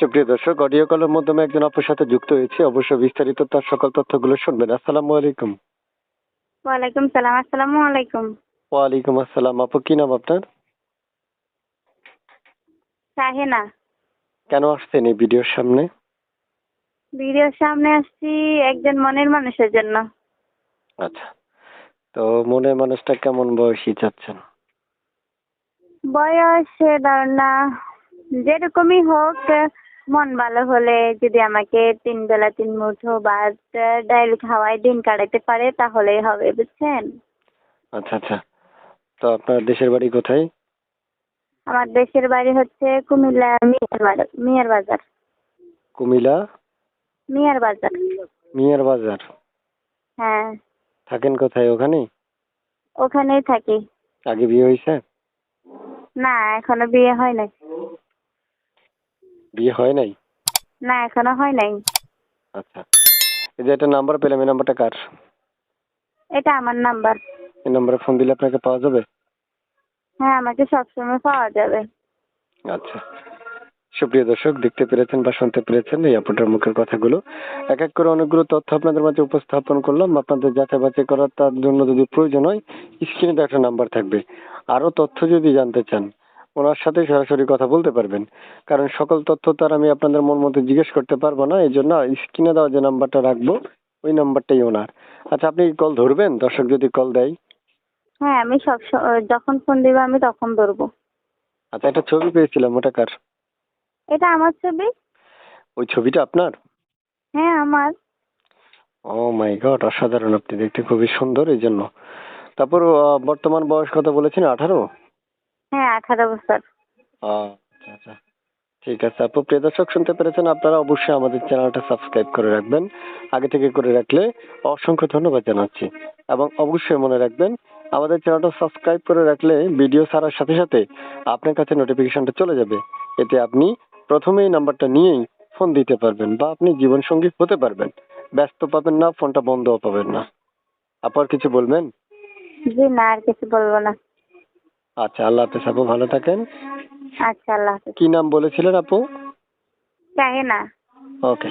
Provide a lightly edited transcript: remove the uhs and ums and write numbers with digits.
সুপ্রিয় দর্শক, অডিও কলের মাধ্যমে একজন আপুর সাথে যুক্ত হয়েছি। অবশ্য বিস্তারিত তার সকল তথ্যগুলো শুনবেন। আসসালামু আলাইকুম। ওয়ালাইকুম সালাম। আসসালামু আলাইকুম। ওয়ালাইকুম আসসালাম। আপু, কি নাম আপনার? শাহেনা। কেন আসছেন এই ভিডিওর সামনে? ভিডিওর সামনে আসছি একজন মনের মানুষের জন্য। আচ্ছা, তো মনের মানুষটা কেমন বয়সী চাচ্ছেন? বয়স ধরেন না, যেরকমই হোক, মন ভালো হলে যদি আমাকে 3 বেলা 3 মুঠো ভাত ডাইল খাওয়ায় দিন কাটাতে পারে তাহলেই হবে, বুঝছেন? আচ্ছা আচ্ছা, তো আপনার দেশের বাড়ি কোথায়? আমার দেশের বাড়ি হচ্ছে কুমিল্লা মিয়ার বাজার। কুমিল্লা মিয়ার বাজার। মিয়ার বাজার। হ্যাঁ, থাকেন কোথায় ওখানে? ওখানেই থাকি। আগে বিয়ে হয়েছে? না, এখনো বিয়ে হয় নাই। বিয়ে হয় নাই? না, এখনো হয় নাই। আচ্ছা, এই যে একটা নাম্বার পেলাম, এই নাম্বারটা কার? এটা আমার নাম্বার। এই নাম্বারে ফোন দিলে আপনাকে পাওয়া যাবে? হ্যাঁ, আমাকে সবসময় পাওয়া যাবে। আচ্ছা, সুপ্রিয় দর্শক, দেখতে পেরেছেন বা শুনতে পেরেছেন এই আপুটার মুখের কথাগুলো। এক এক করে অনেকগুলো তথ্য আপনাদের মাঝে উপস্থাপন করলাম। আপনাদের যাচাই বাছাই করার তার জন্য যদি প্রয়োজন হয়, স্ক্রিনে একটা নাম্বার থাকবে। আরো তথ্য যদি জানতে চান, ওনার সাথে সরাসরি কথা বলতে পারবেন। কারণ সকল তথ্য তো আর আমি আপনাদের মন মতো জিজ্ঞেস করতে পারবো না, এই জন্য স্ক্রিনে দেওয়া যে নাম্বারটা রাখবো ওই নাম্বারটাই ওনার। আচ্ছা, আপনি কল ধরবেন দর্শক যদি কল দেয়? হ্যাঁ, আমি যখন ফোন দিবে আমি তখন ধরবো। আচ্ছা, একটা ছবি পেয়েছিলাম, ওটা কার? এটা আমার ছবি। ওই ছবিটা আপনার? হ্যাঁ, আমার। ও মাই গড, অসাধারণ! আপনি দেখতে খুবই সুন্দর, এই জন্য। তারপর বর্তমান বয়স কত বলেছেন? 18? হ্যাঁ, 18 বছর। আচ্ছা আচ্ছা, ঠিক আছে আপু। প্রিয় দর্শক, শুনতে পেরেছেন। আপনারা অবশ্যই আমাদের চ্যানেলটা সাবস্ক্রাইব করে রাখবেন। আগে থেকে করে রাখলে অসংখ্য ধন্যবাদ জানাচ্ছি। এবং অবশ্যই মনে রাখবেন, আমাদের চ্যানেলটা সাবস্ক্রাইব করে রাখলে ভিডিও ছাড়ার সাথে সাথে আপনার কাছে নোটিফিকেশনটা চলে যাবে। এতে আপনি প্রথমেই নাম্বারটা নিয়েই ফোন দিতে পারবেন বা আপনি জীবনসঙ্গী হতে পারবেন। ব্যস্ত পাবেন না, ফোনটা বন্ধও পাবেন না। আপু, আর কিছু বলবেন? জি না, আর কিছু বলবো না। আচ্ছা, আল্লাহ হাফেজ আপু, ভালো থাকেন। আচ্ছা, আল্লাহ হাফেজ। কি নাম বলেছিলেন আপু? শাহেনা। ওকে।